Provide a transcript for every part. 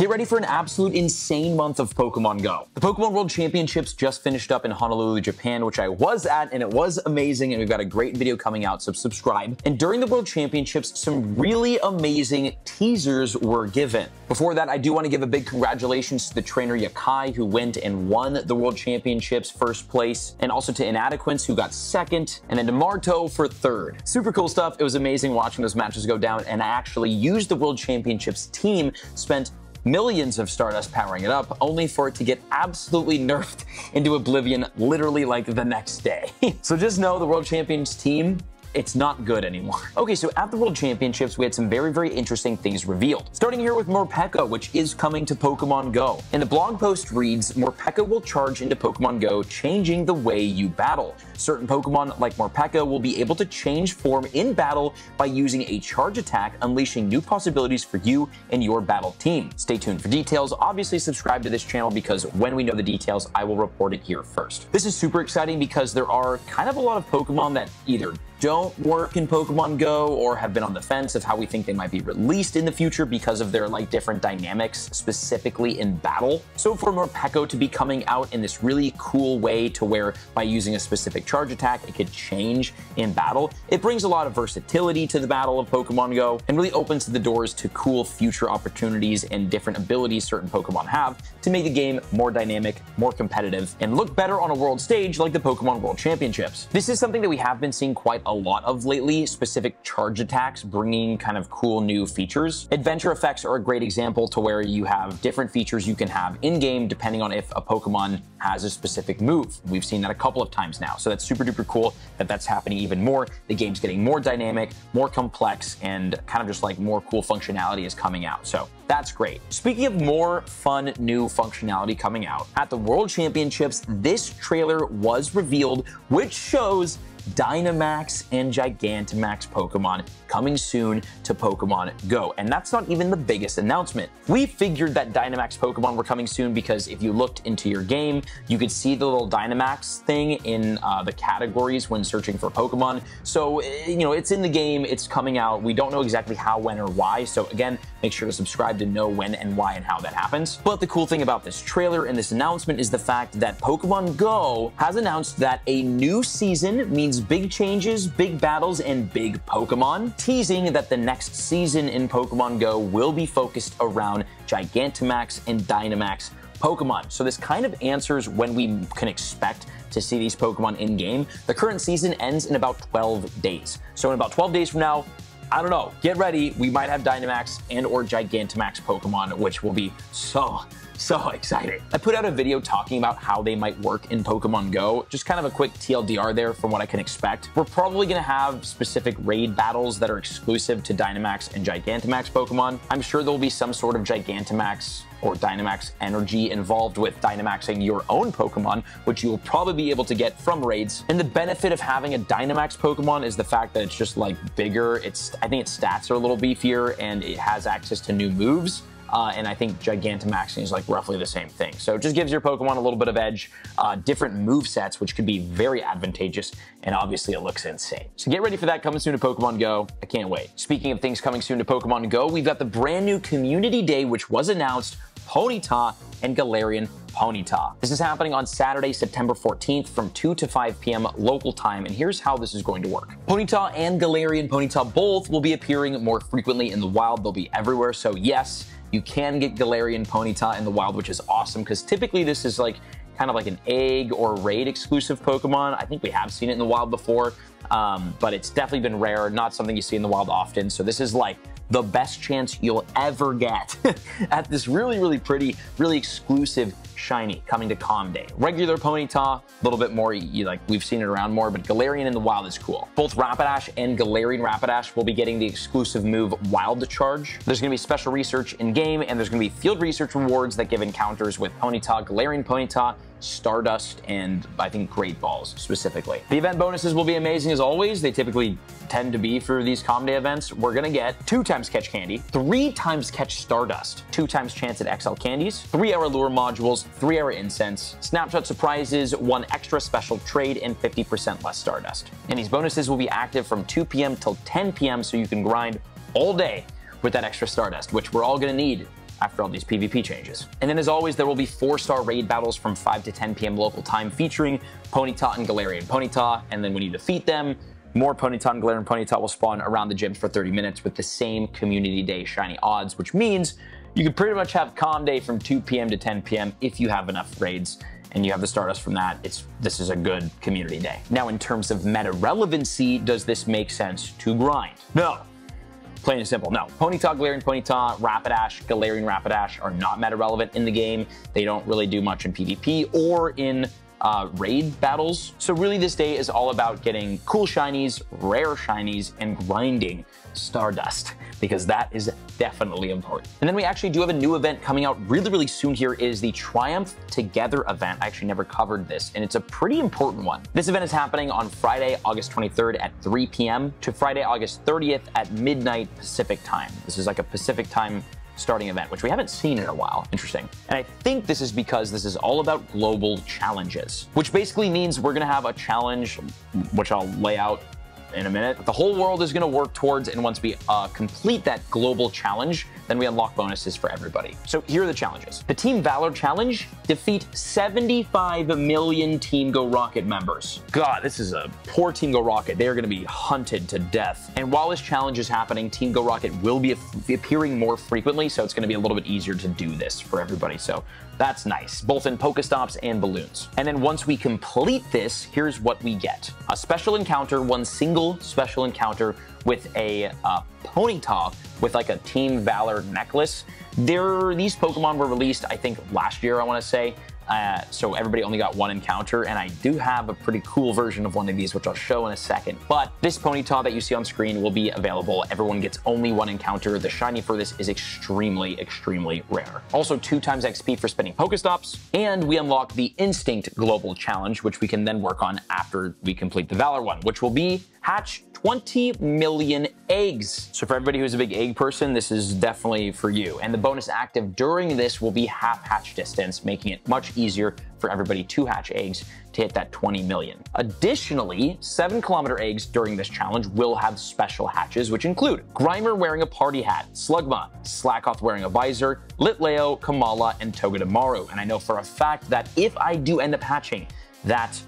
Get ready for an absolute insane month of Pokemon Go. The Pokemon World Championships just finished up in Honolulu, Japan, which I was at, and it was amazing, and we've got a great video coming out, so subscribe. And during the World Championships, some really amazing teasers were given. Before that, I do want to give a big congratulations to the trainer Yakai, who went and won the World Championships first place, and also to Inadequance, who got second, and then to Marto for third. Super cool stuff. It was amazing watching those matches go down, and I actually used the World Championships team, spent millions of Stardust powering it up, only for it to get absolutely nerfed into oblivion literally like the next day. So just know the World Champions team, it's not good anymore. Okay, so at the World Championships, we had some very interesting things revealed. Starting here with Morpeko, which is coming to Pokemon Go. And the blog post reads, Morpeko will charge into Pokemon Go, changing the way you battle. Certain Pokemon, like Morpeko, will be able to change form in battle by using a charge attack, unleashing new possibilities for you and your battle team. Stay tuned for details. Obviously, subscribe to this channel because when we know the details, I will report it here first. This is super exciting because there are kind of a lot of Pokemon that either don't work in Pokemon Go or have been on the fence of how we think they might be released in the future because of their different dynamics, specifically in battle. So for Morpeko to be coming out in this really cool way to where by using a specific charge attack, it could change in battle, it brings a lot of versatility to the battle of Pokemon Go and really opens the doors to cool future opportunities and different abilities certain Pokemon have to make the game more dynamic, more competitive, and look better on a world stage like the Pokemon World Championships. This is something that we have been seeing quite a lot of lately, specific charge attacks bringing kind of cool new features. Adventure effects are a great example to where you have different features you can have in-game depending on if a Pokemon has a specific move. We've seen that a couple of times now, so that's super duper cool that that's happening even more. The game's getting more dynamic, more complex, and kind of just more cool functionality is coming out. So that's great. Speaking of more fun new functionality coming out, at the World Championships, this trailer was revealed, which shows Dynamax and Gigantamax Pokemon coming soon to Pokemon Go. And that's not even the biggest announcement. We figured that Dynamax Pokemon were coming soon because if you looked into your game, you could see the little Dynamax thing in the categories when searching for Pokemon. So, it's in the game, it's coming out. We don't know exactly how, when, or why. So again, make sure to subscribe to know when and why and how that happens. But the cool thing about this trailer and this announcement is the fact that Pokemon Go has announced that a new season means big changes, big battles, and big Pokemon, teasing that the next season in Pokemon Go will be focused around Gigantamax and Dynamax Pokemon. So this kind of answers when we can expect to see these Pokemon in-game. The current season ends in about 12 days. So in about 12 days from now, I don't know, get ready, we might have Dynamax and or Gigantamax Pokemon, which will be so exciting. I put out a video talking about how they might work in Pokemon Go. Just kind of a quick TLDR there from what I can expect. We're probably going to have specific raid battles that are exclusive to Dynamax and Gigantamax Pokemon. I'm sure there will be some sort of Gigantamax or Dynamax energy involved with Dynamaxing your own Pokemon, which you will probably be able to get from raids. And the benefit of having a Dynamax Pokemon is the fact that it's just bigger. I think its stats are a little beefier and it has access to new moves. And I think Gigantamaxing is roughly the same thing. So it just gives your Pokemon a little bit of edge, different move sets, which could be very advantageous, and obviously it looks insane. So get ready for that coming soon to Pokemon Go. I can't wait. Speaking of things coming soon to Pokemon Go, we've got the brand new Community Day, which was announced, Ponyta and Galarian Ponyta. This is happening on Saturday, September 14th from 2 to 5 p.m. local time, and here's how this is going to work. Ponyta and Galarian Ponyta both will be appearing more frequently in the wild. They'll be everywhere, so yes, you can get Galarian Ponyta in the wild, which is awesome because typically this is kind of like an egg or raid exclusive Pokemon. I think we have seen it in the wild before, but it's definitely been rare, not something you see in the wild often. So this is the best chance you'll ever get at this really pretty, really exclusive shiny coming to Com Day. Regular Ponyta, a little bit more, we've seen it around more, but Galarian in the wild is cool. Both Rapidash and Galarian Rapidash will be getting the exclusive move Wild Charge. There's going to be special research in-game, and there's going to be field research rewards that give encounters with Ponyta, Galarian Ponyta, Stardust, and I think Great Balls specifically. The event bonuses will be amazing as always. They typically tend to be for these Com Day events. We're gonna get 2 times catch candy, 3 times catch Stardust, 2 times chance at XL candies, 3-hour lure modules, 3-hour incense, snapshot surprises, 1 extra special trade, and 50% less Stardust. And these bonuses will be active from 2 p.m. till 10 p.m. so you can grind all day with that extra Stardust, which we're all gonna need after all these PvP changes. And then as always, there will be 4-star raid battles from 5 to 10 p.m. local time featuring Ponyta and Galarian Ponyta, and then when you defeat them, more Ponyta and Galarian Ponyta will spawn around the gyms for 30 minutes with the same community day shiny odds, which means you can pretty much have calm day from 2 p.m. to 10 p.m. if you have enough raids and you have the Stardust from that. This is a good community day. Now, in terms of meta relevancy, does this make sense to grind? No. Plain and simple, no. Ponyta, Galarian Ponyta, Rapidash, Galarian Rapidash are not meta relevant in the game. They don't really do much in PvP or in raid battles. So really this day is all about getting cool shinies, rare shinies, and grinding Stardust, because that is definitely important. And then we actually do have a new event coming out really soon here. Is the Triumph Together event. I actually never covered this, and it's a pretty important one. This event is happening on Friday, August 23rd at 3 p.m. to Friday, August 30th at midnight Pacific time. This is like a Pacific time starting event, which we haven't seen in a while. Interesting. And I think this is because this is all about global challenges, which basically means we're gonna have a challenge, which I'll lay out in a minute, the whole world is going to work towards, and once we complete that global challenge, then we unlock bonuses for everybody. So here are the challenges. The Team Valor Challenge: defeat 75 million Team Go Rocket members. God, this is a poor Team Go Rocket. They are going to be hunted to death. And while this challenge is happening, Team Go Rocket will be appearing more frequently, so it's going to be a little bit easier to do this for everybody. So that's nice, both in Pokestops and balloons. And then once we complete this, here's what we get. A special encounter, one single special encounter with a Ponyta with like a Team Valor necklace. These Pokemon were released, I think, last year, I want to say. So everybody only got one encounter, and I do have a pretty cool version of one of these, which I'll show in a second. But this Ponyta that you see on screen will be available. Everyone gets only one encounter. The shiny for this is extremely rare. Also 2 times XP for spinning Pokestops, and we unlock the Instinct Global Challenge, which we can then work on after we complete the Valor one, which will be hatch 20 million eggs. So for everybody who's a big egg person, this is definitely for you. And the bonus active during this will be half hatch distance, making it much easier for everybody to hatch eggs to hit that 20 million. Additionally, 7-kilometer eggs during this challenge will have special hatches, which include Grimer wearing a party hat, Slugma, Slackoth wearing a visor, Litleo, Kamala, and Togedemaru. And I know for a fact that if I do end up hatching that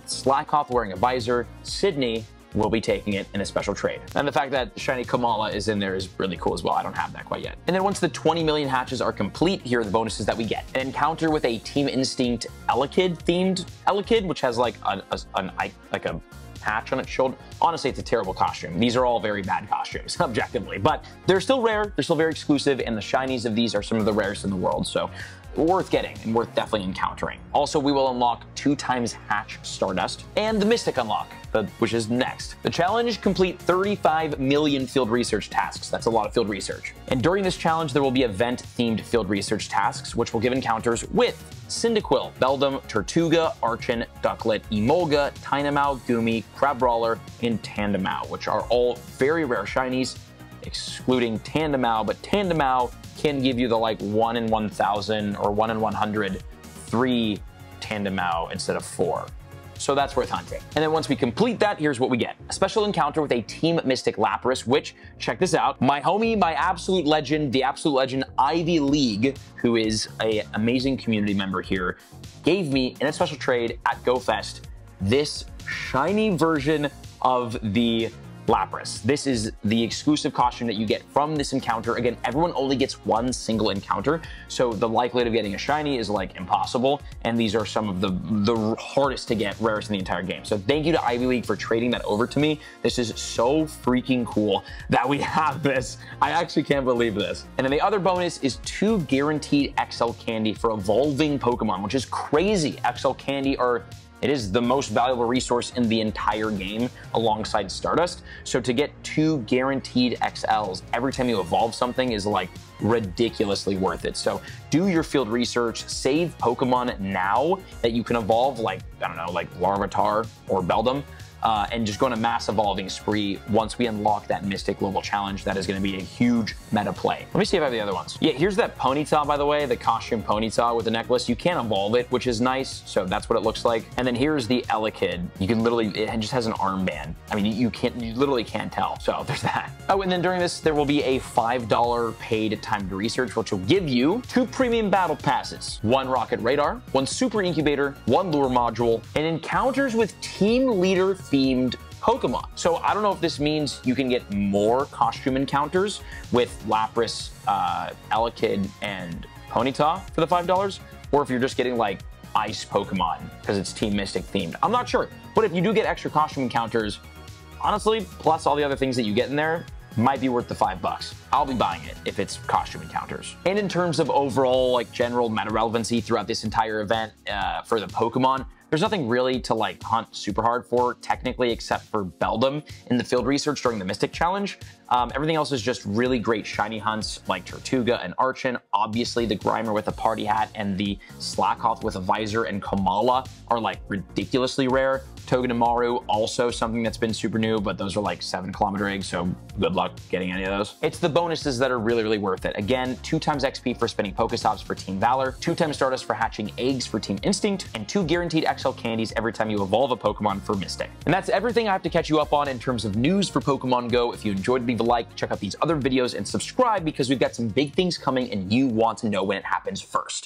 Slackoth wearing a visor, Sydney will be taking it in a special trade. And the fact that shiny Kamala is in there is really cool as well. I don't have that quite yet. And then once the 20 million hatches are complete, here are the bonuses that we get. An encounter with a Team Instinct Elekid themed Elekid, which has like a patch on its shoulder. Honestly, it's a terrible costume. These are all very bad costumes, objectively, but they're still rare, they're still very exclusive, and the shinies of these are some of the rarest in the world, so worth getting and worth definitely encountering. Also, we will unlock 2 times Hatch Stardust and the Mystic unlock, which is next. The challenge: complete 35 million field research tasks. That's a lot of field research. And during this challenge, there will be event-themed field research tasks, which will give encounters with Cyndaquil, Beldum, Tortuga, Archon, Ducklet, Emolga, Tynamo, Goomy, Crabrawler, and Tandemao, which are all very rare shinies, excluding Tandemao, but Tandemao can give you the like 1 in 1,000 or 1 in 100 3 Tandemao instead of 4. So that's worth hunting. And then once we complete that, here's what we get. A special encounter with a Team Mystic Lapras, which, check this out, my homie, my absolute legend, the absolute legend, Ivy League, who is an amazing community member here, gave me, in a special trade at GoFest, this shiny version of the Lapras. This is the exclusive costume that you get from this encounter. Again, everyone only gets one single encounter, so the likelihood of getting a shiny is like impossible, and these are some of the hardest to get, rarest in the entire game. So thank you to Ivy League for trading that over to me. This is so freaking cool that we have this. I actually can't believe this. And then the other bonus is 2 guaranteed XL candy for evolving Pokemon, which is crazy. XL candy it is the most valuable resource in the entire game alongside Stardust. So to get 2 guaranteed XLs every time you evolve something is like ridiculously worth it. So do your field research, save Pokemon now that you can evolve, like, I don't know, like Larvitar or Beldum. and just go on a mass evolving spree once we unlock that Mystic Global Challenge. That is going to be a huge meta play. Let me see if I have the other ones. Yeah, here's that Ponyta, by the way, the costume Ponyta with the necklace. You can't evolve it, which is nice, so that's what it looks like. And then here's the Elekid. You can literally, it just has an armband. I mean, you literally can't tell, so there's that. Oh, and then during this, there will be a $5 paid timed research, which will give you 2 premium battle passes, 1 rocket radar, 1 super incubator, 1 lure module, and encounters with team leader themed Pokemon. So I don't know if this means you can get more costume encounters with Lapras, Elekid, and Ponyta for the $5, or if you're just getting like ice Pokemon because it's Team Mystic themed. I'm not sure, but if you do get extra costume encounters, honestly, plus all the other things that you get in there, might be worth the $5. I'll be buying it if it's costume encounters. And in terms of overall like general meta relevancy throughout this entire event for the Pokemon, there's nothing really to like hunt super hard for technically except for Beldum in the field research during the Mystic Challenge. Everything else is just really great shiny hunts like Tortuga and Archon. Obviously the Grimer with a party hat and the Slakoth with a visor and Kamala are like ridiculously rare. Togedemaru, also something that's been super new, but those are like 7-kilometer eggs, so good luck getting any of those. It's the bonuses that are really, really worth it. Again, 2 times XP for spinning Pokestops for Team Valor, 2 times Stardust for hatching eggs for Team Instinct, and 2 guaranteed XL candies every time you evolve a Pokemon for Mystic. And that's everything I have to catch you up on in terms of news for Pokemon Go. If you enjoyed, leave a like, check out these other videos, and subscribe because we've got some big things coming and you want to know when it happens first.